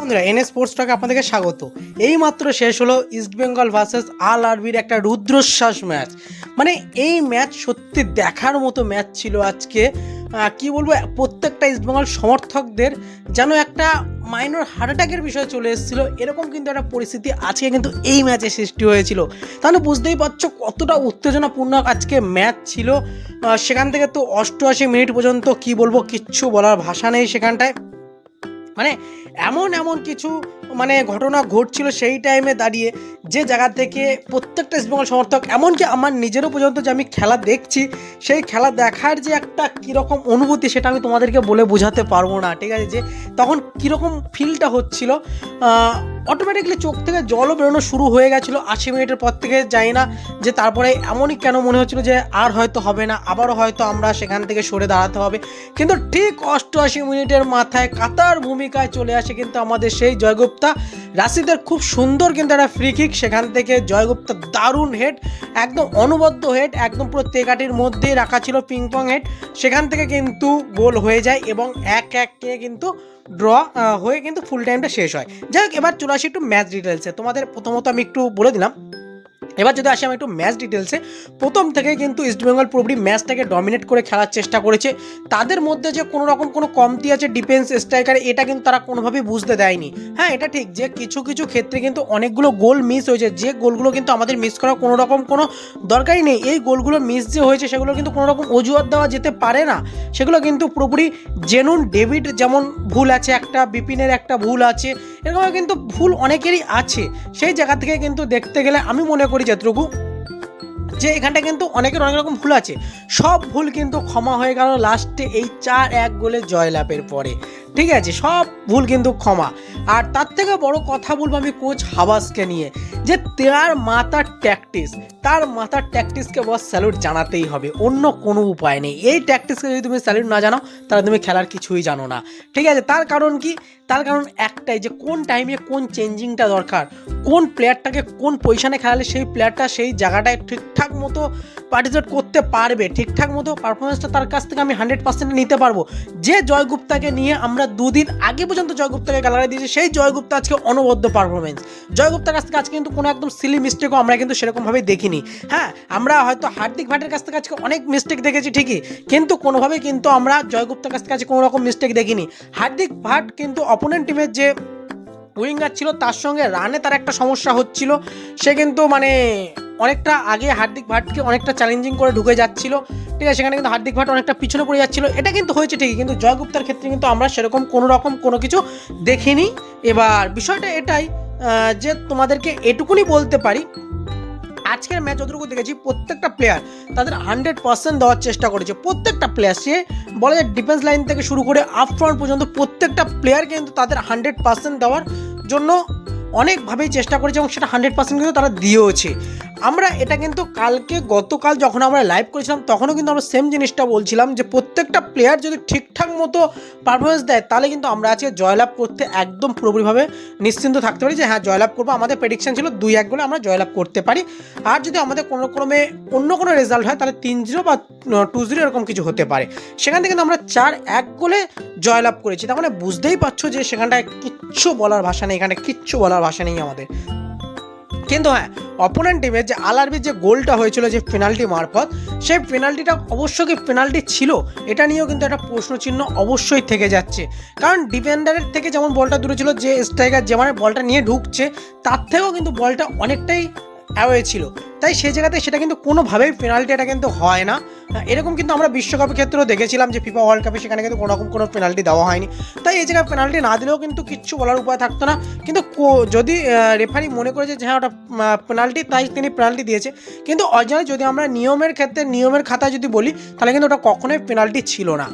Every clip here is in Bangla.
বন্ধুরা এনএস স্পোর্টস টকে আপনাদেরকে স্বাগত। এইমাত্র শেষ হলো ইস্টবেঙ্গল ভার্সেস আল আরবির একটা রুদ্রশ্বাস ম্যাচ। মানে এই ম্যাচ সত্যি দেখার মতো ম্যাচ ছিল আজকে। কি বলবো, প্রত্যেকটা ইস্টবেঙ্গল সমর্থকদের যেন একটা মাইনর হার্ট অ্যাটাকের বিষয় চলে এসেছিলো, এরকম কিন্তু একটা পরিস্থিতি আজকে কিন্তু এই ম্যাচে সৃষ্টি হয়েছিল। তাহলে বুঝতেই পারছো কতটা উত্তেজনাপূর্ণ আজকে ম্যাচ ছিল। সেখান থেকে তো 88 মিনিট পর্যন্ত কি বলবো, কিচ্ছু বলার ভাষা নেই সেখানটায়। মানে এমন এমন কিছু ঘটনা ঘটছিল সেই টাইমে দাঁড়িয়ে, যে জায়গা থেকে প্রত্যেকটা ইস্টবেঙ্গল সমর্থক, এমনকি আমার নিজেরও পর্যন্ত যে আমি খেলা দেখছি, সেই খেলা দেখার যে একটা কীরকম অনুভূতি সেটা আমি তোমাদেরকে বলে বোঝাতে পারবো না। ঠিক আছে, যে তখন কীরকম ফিলটা হচ্ছিল, অটোমেটিকলি চোখ থেকে জলও বেরোনো শুরু হয়ে গেছিলো 80 মিনিটের পর থেকে। জানি না যে তারপরে এমনই কেন মনে হচ্ছিলো যে আর হয়তো হবে না, আবারও হয়তো আমরা সেখান থেকে সরে দাঁড়াতে হবে। কিন্তু ঠিক 88 মিনিটের মাথায় কাতার ভূমিকায় চলে আসে কিন্তু আমাদের সেই জয়গুপ্তা। রাশিদের খুব সুন্দর কিন্তু একটা ফ্রি কিক, সেখান থেকে জয়গুপ্তা দারুণ হেড, একদম অনবদ্য হেড, একদম পুরো তেকাটির মধ্যেই রাখা ছিল পিংপং হেড, সেখান থেকে কিন্তু গোল হয়ে যায় এবং 1-1 কিন্তু ড্র হয়ে কিন্তু ফুল টাইমটা শেষ হয়। যাই হোক, এবার চলে আসি একটু ম্যাচ ডিটেলসে। তোমাদের প্রথমত আমি একটু বলে দিলাম। এবার যদি আসি আমি একটু ম্যাচ ডিটেলসে, প্রথম থেকে কিন্তু ইস্টবেঙ্গল পুরোপুরি ম্যাচটাকে ডমিনেট করে খেলার চেষ্টা করেছে। তাদের মধ্যে যে কোনো রকম কোনো কমতি আছে ডিফেন্স স্ট্রাইকারে, এটা কিন্তু তারা কোনোভাবেই বুঝতে দেয়নি। হ্যাঁ, এটা ঠিক যে কিছু কিছু ক্ষেত্রে কিন্তু অনেকগুলো গোল মিস হয়েছে, যে গোলগুলো কিন্তু আমাদের মিস করার কোনো রকম কোনো দরকারই নেই। এই গোলগুলো মিস যে হয়েছে সেগুলো কিন্তু কোনো রকম অজুহাত দেওয়া যেতে পারে না, সেগুলো কিন্তু পুরোপুরি জেনুন। ডেভিড যেমন ভুল আছে একটা, বিপিনের একটা ভুল আছে, এরকম কিন্তু ভুল অনেকেরই আছে। সেই জায়গা থেকে কিন্তু দেখতে গেলে আমি মনে করি যতটুকু, যে এখানটা কিন্তু অনেকের অনেক রকম ভুল আছে, সব ভুল কিন্তু ক্ষমা হয়ে গেল লাস্টে এই 4-1 গোলে জয়লাভের পরে। ঠিক আছে, সব ভুল কিন্তু ক্ষমা। আর তার থেকে বড় কথা বলবো আমি কোচ হাবাসকে নিয়ে, যে তার মাথার ট্যাকটিক্সকে বস স্যালুট জানাতেই হবে, অন্য কোনো উপায় নেই। এই ট্যাকটিক্সকে যদি তুমি স্যালুট না জানাও তাহলে তুমি খেলার কিছুই জানো না। ঠিক আছে, তার কারণ কি? তার কারণ একটাই, যে কোন টাইমে কোন চেঞ্জিংটা দরকার, কোন প্লেয়ারটাকে কোন পজিশনে খেলালে সেই প্লেয়ারটা সেই জায়গাটায় ঠিকঠাক মতো পার্টিসিপেট করতে পারবে, ঠিকঠাক মতো পারফরমেন্সটা তার কাছ থেকে আমি 100% নিতে পারবো। যে জয়গুপ্তাকে নিয়ে আমরা দুদিন আগে পর্যন্ত জয়গুপ্তাকে গ্যালারি দিয়েছি, সেই জয়গুপ্তা আজকে অনবদ্য পারফরমেন্স। জয়গুপ্তার কাছ থেকে আজকে কিন্তু কোনো একদম সিলি মিস্টেকও আমরা কিন্তু সেরকমভাবেই দেখিনি। হ্যাঁ, আমরা হয়তো হার্দিক ভাটের কাছ থেকে আজকে অনেক মিস্টেক দেখেছি ঠিকই, কিন্তু কোনোভাবেই কিন্তু আমরা জয়গুপ্তার কাছ থেকে আজকে কোনো রকম মিস্টেক দেখিনি। হার্দিক ভাট কিন্তু অপোনেন্ট টিমের যে উইঙ্গার ছিল তার সঙ্গে রানে তার একটা সমস্যা হচ্ছিল, সে কিন্তু অনেকটা আগে হার্দিক ভাটকে অনেকটা চ্যালেঞ্জিং করে ঢুকে যাচ্ছিল। ঠিক আছে, সেখানে কিন্তু হার্দিক ভাট অনেকটা পিছনে পড়ে যাচ্ছিল, এটা কিন্তু হয়েছে ঠিকই, কিন্তু জয়গুপ্তার ক্ষেত্রে কিন্তু আমরা সেরকম কোনো কিছু দেখিনি। এবার বিষয়টা এটাই, যে তোমাদেরকে এটুকুনি বলতে পারি, আজকের ম্যাচ যতটুকু দেখেছি প্রত্যেকটা প্লেয়ার তাদের 100% দেওয়ার চেষ্টা করেছে। প্রত্যেকটা প্লেয়ার, সে বলা যায় ডিফেন্স লাইন থেকে শুরু করে আপ ফ্রন্ট পর্যন্ত প্রত্যেকটা প্লেয়ার কিন্তু তাদের 100% দেওয়ার জন্য অনেকভাবেই চেষ্টা করেছে এবং সেটা 100% কিন্তু তারা দিয়েওছে। আমরা এটা কিন্তু গতকাল যখন আমরা লাইভ করেছিলাম তখনও কিন্তু আমরা সেম জিনিসটা বলছিলাম, যে প্রত্যেকটা প্লেয়ার যদি ঠিকঠাক মতো পারফরমেন্স দেয় তাহলে কিন্তু আমরা আজকে জয়লাভ করতে একদম পুরোপুরিভাবে নিশ্চিন্ত থাকতে পারি, যে হ্যাঁ জয়লাভ করবো। আমাদের প্রেডিকশন ছিল 2-1 গোলে আমরা জয়লাভ করতে পারি। আর যদি আমাদের কোনো ক্রমে অন্য কোনো রেজাল্ট হয় তাহলে 3-0 বা 2-0 এরকম কিছু হতে পারে। সেখান থেকে কিন্তু আমরা 4-1 গোলে জয়লাভ করেছি। তার মানে বুঝতেই পারছো যে সেখানটায় কিচ্ছু বলার ভাষা নেই, এখানে কিচ্ছু বলার ভাষা নেই আমাদের। কিন্তু হ্যাঁ, অপোনেন্ট টিমের যে আল আরবির যে গোলটা হয়েছিল যে পেনাল্টি মারফত, সেই পেনাল্টিটা অবশ্যই কি পেনাল্টি ছিল, এটা নিয়েও কিন্তু একটা প্রশ্নচিহ্ন অবশ্যই থেকে যাচ্ছে। কারণ ডিফেন্ডারের থেকে যেমন বলটা দূরে ছিল, যে স্ট্রাইকার যে বলটা নিয়ে ঢুকছে তার থেকেও কিন্তু বলটা অনেকটাই অ্যাওয়ে ছিল, তাই সেই জায়গাতে সেটা কিন্তু কোনোভাবেই পেনাল্টি এটা কিন্তু হয় না। এরকম কিন্তু আমরা বিশ্বকাপের ক্ষেত্রেও দেখেছিলাম যে ফিফা ওয়ার্ল্ড কাপে সেখানে কিন্তু কোনোরকম কোনো পেনাল্টি দেওয়া হয়নি। তাই এই জায়গায় পেনাল্টি না দিলেও কিন্তু কিচ্ছু বলার উপায় থাকতো না। কিন্তু যদি রেফারি মনে করেছে যে হ্যাঁ ওটা পেনাল্টি, তাই তিনি পেনাল্টি দিয়েছে, কিন্তু অরিজিনালি যদি আমরা নিয়মের ক্ষেত্রে নিয়মের খাতায় যদি বলি তাহলে কিন্তু ওটা কখনোই পেনাল্টি ছিল না।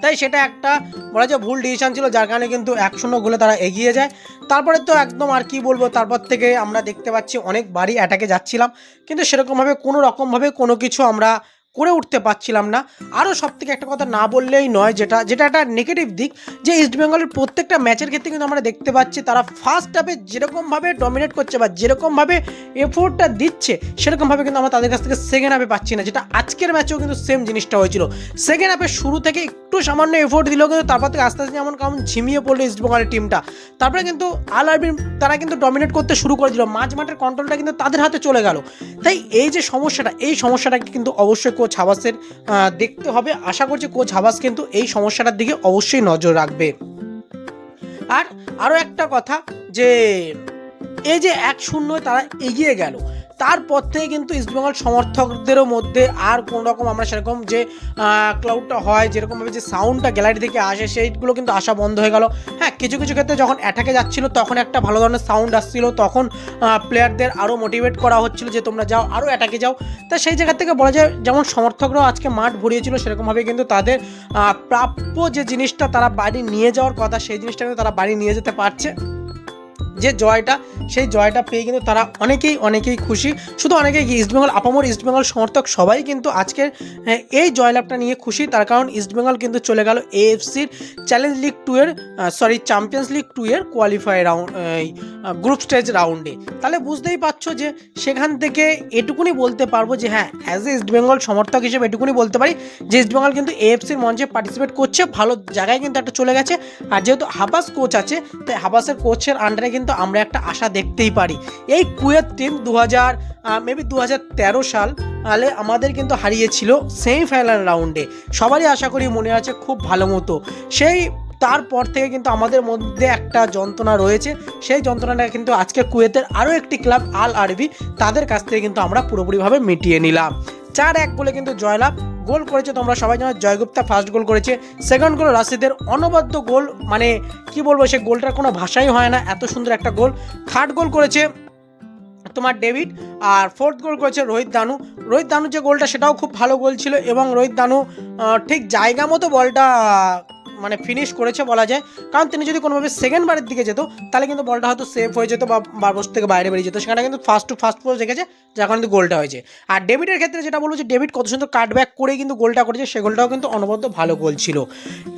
তাই সেটা একটা বলা যায় ভুল ডিসিশন ছিল, যার কারণে কিন্তু 1-0 গোলে তারা এগিয়ে যায়। তারপরে তো একদম আর কি বলবো, তারপর থেকে আমরা দেখতে পাচ্ছি অনেক বাড়ি অ্যাটাকে যাচ্ছিলাম, কিন্তু সেরকমভাবে কোনো রকমভাবে কোনো কিছু আমরা করে উঠতে পারছিলাম না। আরও সবথেকে একটা কথা না বললেই নয়, যেটা একটা নেগেটিভ দিক, যে ইস্টবেঙ্গলের প্রত্যেকটা ম্যাচের ক্ষেত্রে কিন্তু আমরা দেখতে পাচ্ছি তারা ফার্স্ট হাফে যেরকমভাবে ডমিনেট করছে বা যেরকমভাবে এফোর্টটা দিচ্ছে সেরকমভাবে কিন্তু আমরা তাদের কাছ থেকে সেকেন্ড হাফে পাচ্ছি না, যেটা আজকের ম্যাচেও কিন্তু সেম জিনিসটা হয়েছিল। সেকেন্ড হাফে শুরু থেকে একটু সামান্য এফোর্ট দিলেও কিন্তু তারপর থেকে আস্তে আস্তে যেমন কেমন ঝিমিয়ে পড়লো ইস্টবেঙ্গলের টিমটা। তারপরে কিন্তু আল আরবির তারা কিন্তু ডমিনেট করতে শুরু করেছিল, মাঠের কন্ট্রোলটা কিন্তু তাদের হাতে চলে গেল। তাই এই যে সমস্যাটা, এই সমস্যাটাকে কিন্তু অবশ্যই কোচ হাবাসের দেখতে হবে। আশা করছি কোচ হাবাস কিন্তু এই সমস্যাটার দিকে অবশ্যই নজর রাখবে। আর আরও একটা কথা, যে এই যে 1-0 তারা এগিয়ে গেল, তারপর থেকে কিন্তু ইস্টবেঙ্গল সমর্থকদেরও মধ্যে আর কোনো রকম আমরা সেরকম যে ক্লাউডটা হয়, যেরকমভাবে যে সাউন্ডটা গ্যালারি থেকে আসে সেইগুলো কিন্তু আসা বন্ধ হয়ে গেল। হ্যাঁ, কিছু ক্ষেত্রে যখন অ্যাটাকে যাচ্ছিল তখন একটা ভালো ধরনের সাউন্ড আসছিল, তখন প্লেয়ারদের আরও মোটিভেট করা হচ্ছিল যে তোমরা যাও, আরও অ্যাটাকে যাও। তা সেই জায়গা থেকে বলা যায় যেমন সমর্থকরাও আজকে মাঠ ভরিয়েছিল, সেরকমভাবে কিন্তু তাদের প্রাপ্য যে জিনিসটা তারা বাড়ি নিয়ে যাওয়ার কথা সেই জিনিসটা কিন্তু তারা বাড়ি নিয়ে যেতে পারছে। যে জয়টা, সেই জয়টা পেয়ে কিন্তু তারা অনেকেই খুশি। শুধু অনেকেই ইস্টবেঙ্গল আপামর ইস্টবেঙ্গল সমর্থক সবাই কিন্তু আজকের এই জয়লাভটা নিয়ে খুশি। তার কারণ ইস্টবেঙ্গল কিন্তু চলে গেল এএফসির চ্যালেঞ্জ লিগ 2 এর চ্যাম্পিয়ন্স লিগ 2 এর কোয়ালিফাই রাউন্ড, গ্রুপ স্টেজ রাউন্ডে। তাহলে বুঝতেই পারছো যে সেখান থেকে এটুকুনি বলতে পারবো যে হ্যাঁ, অ্যাজ এ ইস্টবেঙ্গল সমর্থক হিসেবে এটুকুনি বলতে পারি যে ইস্টবেঙ্গল কিন্তু এএফসির মঞ্চে পার্টিসিপেট করছে, ভালো জায়গায় কিন্তু একটা চলে গেছে। আর যেহেতু হাবাস কোচ আছে, তাই হাবাসের কোচের আন্ডারে কিন্তু আমরা একটা আশা দেখতেই পারি। এই কুয়েত টিম 2013 সালে আমাদের কিন্তু হারিয়েছিল সেমিফাইনাল রাউন্ডে, সবারই আশা করি মনে আছে খুব ভালো মতো। সেই তারপর থেকে কিন্তু আমাদের মধ্যে একটা যন্ত্রণা রয়েছে, সেই যন্ত্রণাটা কিন্তু আজকে কুয়েতের আরও একটি ক্লাব আল আরবি, তাদের কাছ থেকে কিন্তু আমরা পুরোপুরিভাবে মিটিয়ে নিলাম। 4-1 বলে কিন্তু জয়লাভ। গোল করেছে তোমরা সবাই জানো, জয়গুপ্তা ফার্স্ট গোল করেছে, সেকেন্ড গোল রাশিদের অনবদ্য গোল, মানে কি বলবো, সে গোলটার কোনো ভাষাই হয় না, এত সুন্দর একটা গোল। থার্ড গোল করেছে তোমার ডেভিড, আর ফোর্থ গোল করেছে রোহিত দানু যে গোলটা সেটাও খুব ভালো গোল ছিল, এবং রোহিত দানু ঠিক জায়গা মতো বলটা মানে ফিনিশ করেছে বলা যায়। কারণ তিনি যদি কোনোভাবে সেকেন্ড বারের দিকে যেত তাহলে কিন্তু বলটা হয়তো সেফ হয়ে যেত বা বারবোস থেকে বাইরে বেরিয়ে যেত, সেখানে কিন্তু ফার্স্ট পোস্ট রেখেছে, যার কারণে কিন্তু গোলটা হয়েছে। আর ডেভিডের ক্ষেত্রে যেটা বলবো, যে ডেভিড কত সুন্দর কাটব্যাক করে কিন্তু গোলটা করেছে, সে গোলটাও কিন্তু অনবদ্য ভালো গোল ছিল।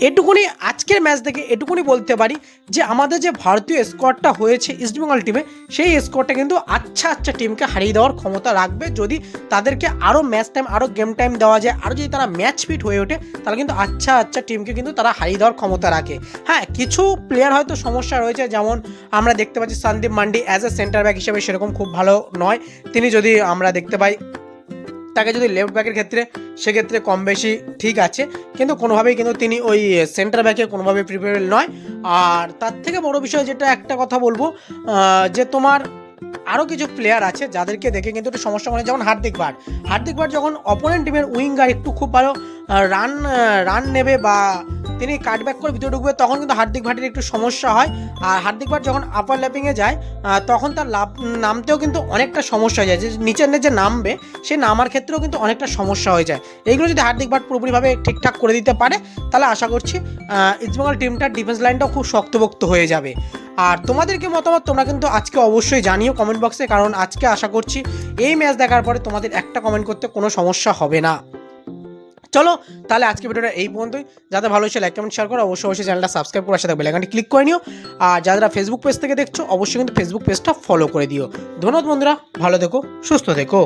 এটুকুনি আজকের ম্যাচ থেকে এটুকুনি বলতে পারি যে আমাদের যে ভারতীয় স্কোয়াডটা হয়েছে ইস্টবেঙ্গল টিমে, সেই স্কোয়াডটা কিন্তু আচ্ছা টিমকে হারিয়ে দেওয়ার ক্ষমতা রাখবে, যদি তাদেরকে আরও ম্যাচ টাইম, আরও গেম টাইম দেওয়া যায়, আরও যদি তারা ম্যাচ ফিট হয়ে ওঠে, তাহলে কিন্তু আচ্ছা টিমকে কিন্তু তারা হারিয়ে দেওয়ার ক্ষমতা রাখে। হ্যাঁ, কিছু প্লেয়ার হয়তো সমস্যা রয়েছে, যেমন আমরা দেখতে পাচ্ছি Sandeep Mandi as a centre back হিসেবে সেরকম খুব ভালো নয়। তিনি যদি আমরা দেখতে পাই তাকে যদি লেফট ব্যাকের ক্ষেত্রে, সেক্ষেত্রে কম বেশি ঠিক আছে, কিন্তু কোনোভাবেই কিন্তু তিনি ওই সেন্টার ব্যাকে কোনোভাবে প্রিপেয়ারেবল নয়। আর তার থেকে বড় বিষয় যেটা একটা কথা বলবো, যে তোমার আরও কিছু প্লেয়ার আছে যাদেরকে দেখে কিন্তু একটু সমস্যা মনে, যেমন হার্দিক ভাট যখন অপোনেন্ট টিমের উইঙ্গার একটু খুব ভালো রান নেবে বা তিনি কাটব্যাক করে ভিতরে ঢুকবে, তখন কিন্তু হার্দিক ভাটের একটু সমস্যা হয়। আর হার্দিক ভাট যখন আপার ল্যাপিংয়ে যায় তখন তার নামতেও কিন্তু অনেকটা সমস্যা হয়ে যায়, যে নিচের যে নামবে সে নামার ক্ষেত্রেও কিন্তু অনেকটা সমস্যা হয়ে যায়। এইগুলো যদি হার্দিক ভাট পুরোপুরিভাবে ঠিকঠাক করে দিতে পারে, তাহলে আশা করছি ইস্টবেঙ্গল টিমটার ডিফেন্স লাইনটাও খুব শক্তপোক্ত হয়ে যাবে। আর তোমাদেরকে মতামত তোমরা কিন্তু আজকে অবশ্যই জানিও কমেন্ট বক্সে, কারণ আজকে আশা করছি এই ম্যাচ দেখার পরে তোমাদের একটা কমেন্ট করতে কোনো সমস্যা হবে না। চলো তাহলে আজকে ভিডিওটা এই পর্যন্তই। যাদের ভালো হয়েছে লাইক কমেন্ট শেয়ার করো, অবশ্যই চ্যানেলটা সাবস্ক্রাইব করার সাথে বেল আইকনটি ক্লিক করে নিও। আর যারা ফেসবুক পেজ থেকে দেখছো অবশ্যই কিন্তু ফেসবুক পেজটা ফলো করে দিও। ধন্যবাদ বন্ধুরা, ভালো থেকো, সুস্থ থেকো।